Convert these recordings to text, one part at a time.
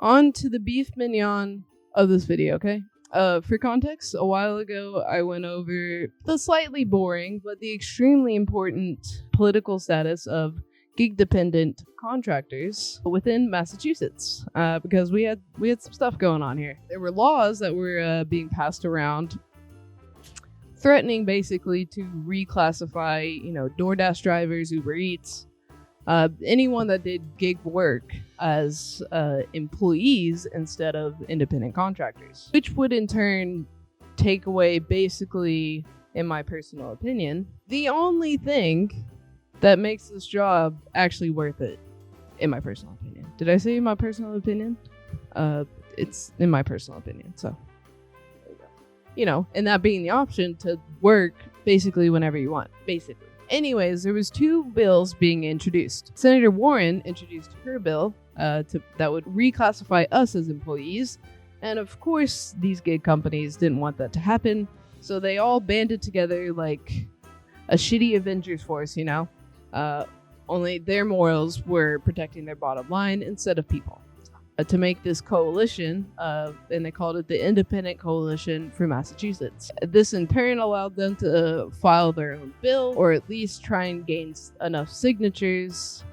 On to the beef mignon of this video, okay? For context, a while ago, I went over the slightly boring, but the extremely important political status of gig-dependent contractors within Massachusetts, because we had some stuff going on here. There were laws that were being passed around, threatening basically to reclassify, DoorDash drivers, Uber Eats, anyone that did gig work as employees instead of independent contractors, which would in turn take away, basically, in my personal opinion, the only thing that makes this job actually worth it, in my personal opinion. Did I say my personal opinion? It's in my personal opinion, so there you go. And that being the option to work basically whenever you want, basically. Anyways, there was 2 bills being introduced. Senator Warren introduced her bill that would reclassify us as employees, and of course, these gig companies didn't want that to happen, so they all banded together like a shitty Avengers force, only their morals were protecting their bottom line instead of people. To make this coalition, and they called it the Independent Coalition for Massachusetts. This in turn allowed them to file their own bill, or at least try and gain enough signatures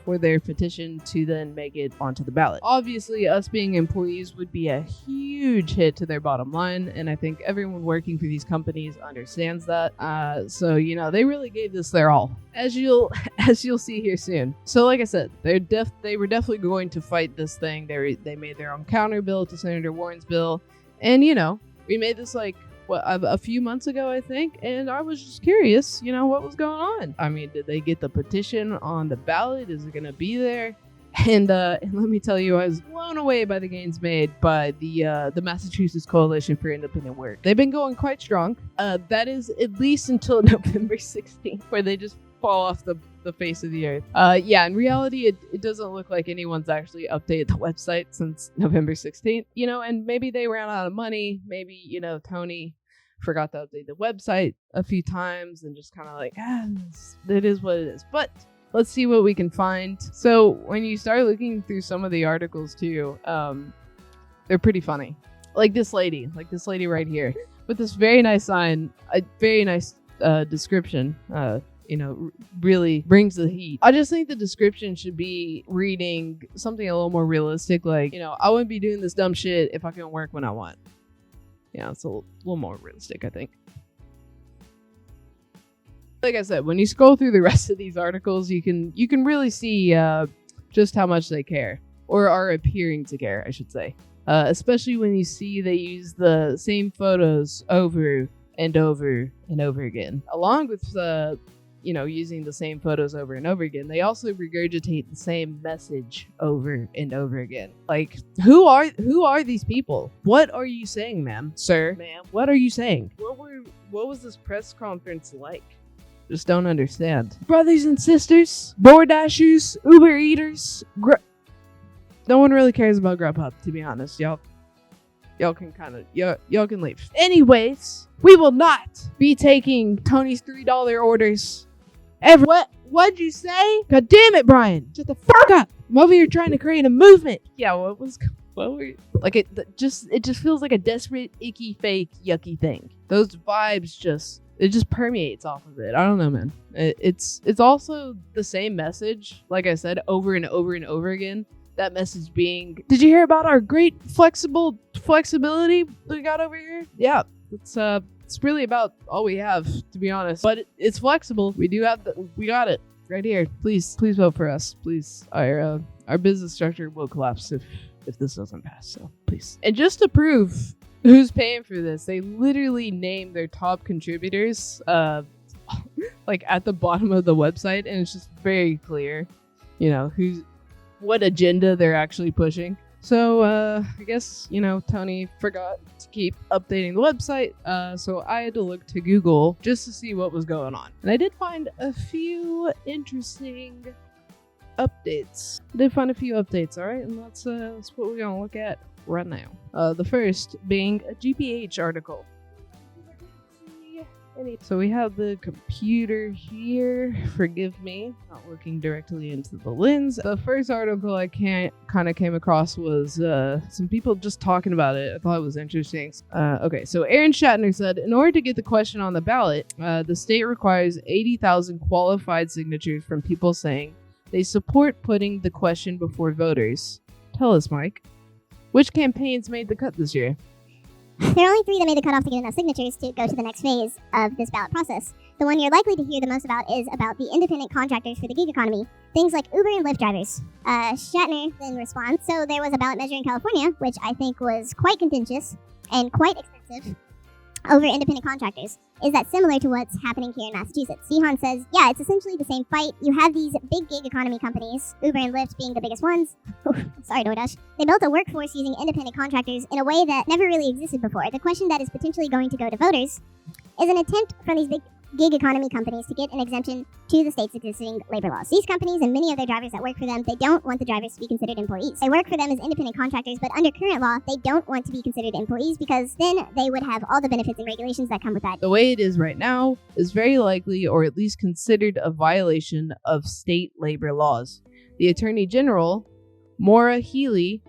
for their petition to then make it onto the ballot. Obviously, us being employees would be a huge hit to their bottom line, and I think everyone working for these companies understands that. So they really gave this their all, as you'll see here soon. So, like I said, they were definitely going to fight this thing. They made their own counter bill to Senator Warren's bill, and we made this a few months ago, I think, and I was just curious, what was going on. I mean, did they get the petition on the ballot? Is it gonna be there? And let me tell you, I was blown away by the gains made by the Massachusetts Coalition for Independent Work. They've been going quite strong. That is at least until November 16th, where they just fall off the face of the earth. In reality, it doesn't look like anyone's actually updated the website since November 16th, and maybe they ran out of money. Maybe, Tony forgot to update the website a few times and just kind of it is what it is. But let's see what we can find. So when you start looking through some of the articles too, they're pretty funny. Like this lady right here with this very nice sign, a very nice description, really brings the heat. I just think the description should be reading something a little more realistic, like, I wouldn't be doing this dumb shit if I couldn't work when I want. Yeah, it's a little more realistic, I think. Like I said, when you scroll through the rest of these articles, you can really see just how much they care, or are appearing to care, I should say. Especially when you see they use the same photos over and over and over again. Along with using the same photos over and over again, they also regurgitate the same message over and over again. Like, who are these people? What are you saying, ma'am? Sir? Ma'am? What are you saying? What was this press conference like? Just don't understand. Brothers and sisters, DoorDashers, Uber Eaters, no one really cares about Grubhub, to be honest. Y'all can leave. Anyways, we will not be taking Tony's $3 orders ever. What'd you say? God damn it, Brian! Shut the fuck up! I'm over here trying to create a movement. Yeah, what were you, like? It just feels like a desperate, icky, fake, yucky thing. Those vibes just permeates off of it. I don't know, man. It's also the same message, like I said, over and over and over again. That message being, did you hear about our great flexibility we got over here? Yeah, it's really about all we have, to be honest. But it's flexible. We got it right here. Please vote for us. Please, our business structure will collapse if this doesn't pass. So please. And just to prove who's paying for this, they literally name their top contributors, like at the bottom of the website, and it's just very clear, what agenda they're actually pushing. So I guess Tony forgot to keep updating the website, so I had to look to Google just to see what was going on, and I did find a few interesting updates. All right, and that's what we're gonna look at right now. The first being a GPH article. So we have the computer here. Forgive me, not looking directly into the lens. The first article I kind of came across was some people just talking about it. I thought it was interesting. Okay, so Aaron Shatner said, in order to get the question on the ballot, the state requires 80,000 qualified signatures from people saying they support putting the question before voters. Tell us, Mike, which campaigns made the cut this year? There are only 3 that made the cutoff to get enough signatures to go to the next phase of this ballot process. The one you're likely to hear the most about is about the independent contractors for the gig economy, things like Uber and Lyft drivers. Shatner then responds, so there was a ballot measure in California, which I think was quite contentious and quite expensive, over independent contractors. Is that similar to what's happening here in Massachusetts? Sihan says, yeah, it's essentially the same fight. You have these big gig economy companies, Uber and Lyft being the biggest ones. Sorry, DoorDash. They built a workforce using independent contractors in a way that never really existed before. The question that is potentially going to go to voters is an attempt from these big gig economy companies to get an exemption to the state's existing labor laws. These companies and many of their drivers that work for them, they don't want the drivers to be considered employees. They work for them as independent contractors, but under current law, they don't want to be considered employees because then they would have all the benefits and regulations that come with that. The way it is right now is very likely, or at least considered, a violation of state labor laws. The Attorney General, Maura Healey,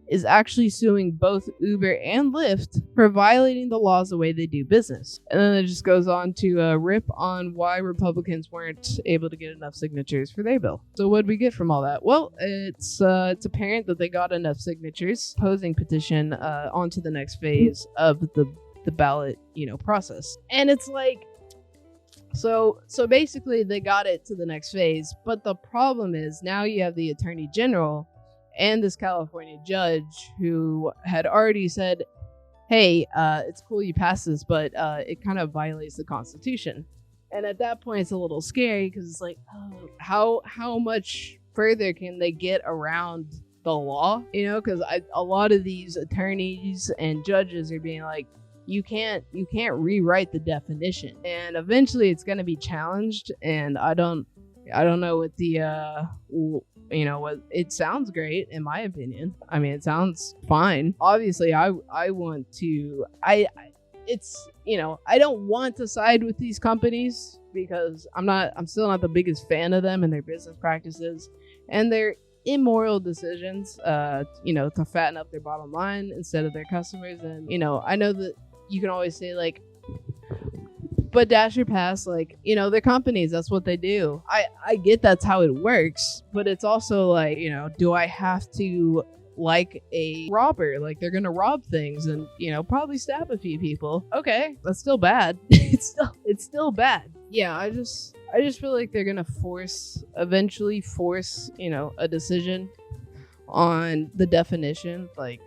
is actually suing both Uber and Lyft for violating the laws the way they do business. And then it just goes on to rip on why Republicans weren't able to get enough signatures for their bill. So what did we get from all that? Well, it's apparent that they got enough signatures, posing petition onto the next phase of the ballot, process. And it's like, so basically they got it to the next phase, but the problem is now you have the Attorney General and this California judge who had already said, hey, it's cool you passed this, but it kind of violates the Constitution. And at that point, it's a little scary because it's like, oh, how much further can they get around the law? Because a lot of these attorneys and judges are being like, you can't rewrite the definition. And eventually it's going to be challenged. And I don't know what the it sounds great in my opinion. I mean, it sounds fine. Obviously, I want to. I don't want to side with these companies because I'm still not the biggest fan of them and their business practices and their immoral decisions. To fatten up their bottom line instead of their customers. And I know that you can always say like, but dash your past, they're companies. That's what they do. I get that's how it works, but it's also like, do I have to like a robber? Like they're gonna rob things and probably stab a few people. Okay, that's still bad. it's still bad. Yeah, I just feel like they're gonna eventually force a decision on the definition. Like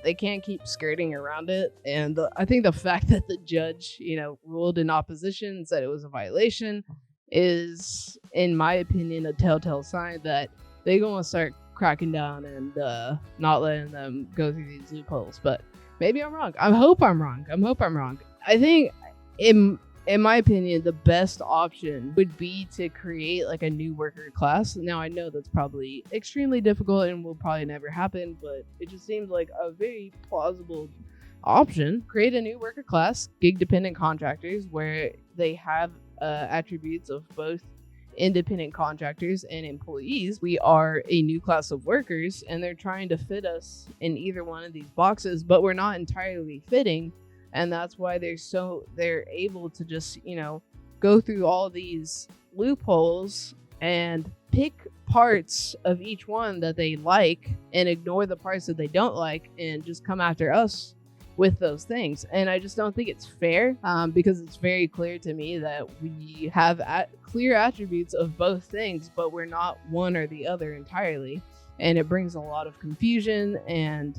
they can't keep skirting around it. And I think the fact that the judge, ruled in opposition and said it was a violation is, in my opinion, a telltale sign that they're going to start cracking down and not letting them go through these loopholes. But maybe I'm wrong. I hope I'm wrong. I think in my opinion, the best option would be to create like a new worker class. Now, I know that's probably extremely difficult and will probably never happen, but it just seems like a very plausible option. Create a new worker class, gig dependent contractors, where they have attributes of both independent contractors and employees. We are a new class of workers and they're trying to fit us in either one of these boxes, but we're not entirely fitting. And that's why they're able to just, go through all these loopholes and pick parts of each one that they like and ignore the parts that they don't like and just come after us with those things. And I just don't think it's fair because it's very clear to me that we have clear attributes of both things, but we're not one or the other entirely. And it brings a lot of confusion and,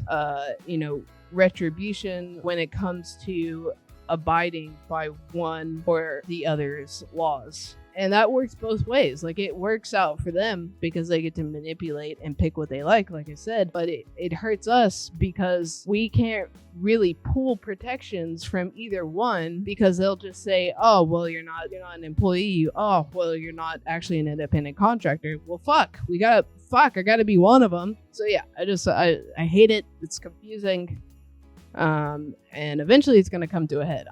retribution when it comes to abiding by one or the other's laws. And that works both ways. Like, it works out for them because they get to manipulate and pick what they like I said, but it hurts us because we can't really pull protections from either one because they'll just say, oh, well, you're not an employee. Oh, well, you're not actually an independent contractor. Well, I gotta be one of them. So yeah, I hate it. It's confusing. And eventually it's going to come to a head.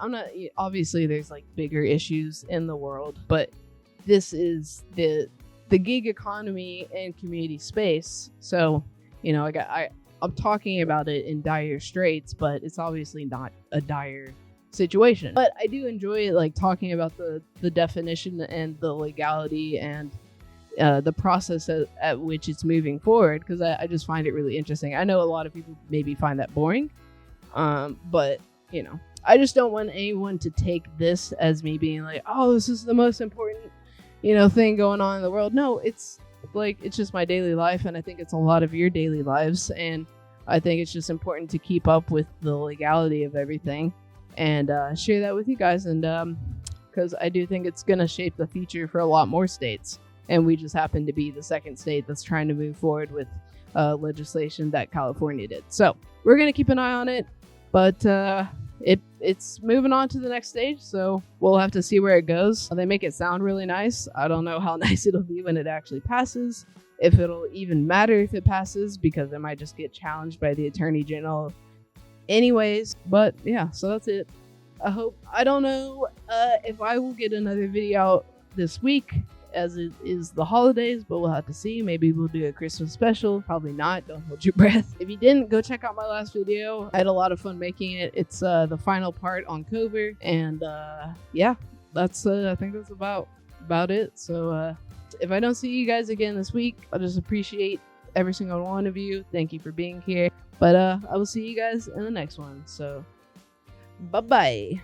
Obviously there's like bigger issues in the world, but this is the gig economy and community space. So, you know, I'm talking about it in dire straits, but it's obviously not a dire situation. But I do enjoy like talking about the definition and the legality and the process at which it's moving forward, because I just find it really interesting. I know a lot of people maybe find that boring, but you know, I just don't want anyone to take this as me being like, oh, this is the most important, you know, thing going on in the world. No, it's like, it's just my daily life, and I think it's a lot of your daily lives, and I think it's just important to keep up with the legality of everything and share that with you guys, and because I do think it's gonna shape the future for a lot more states, and we just happen to be the second state that's trying to move forward with legislation that California did. So we're gonna keep an eye on it, but it's moving on to the next stage, so we'll have to see where it goes. They make it sound really nice. I don't know how nice it'll be when it actually passes, if it'll even matter if it passes, because it might just get challenged by the Attorney General anyways. But yeah, so that's it. I don't know if I will get another video out this week, as it is the holidays, but we'll have to see. Maybe we'll do a Christmas special. Probably not. Don't hold your breath. If you didn't, go check out my last video. I had a lot of fun making it. It's the final part on Cover, and yeah, that's I think that's about it. So if I don't see you guys again this week, I just appreciate every single one of you. Thank you for being here. But I will see you guys in the next one. So bye bye.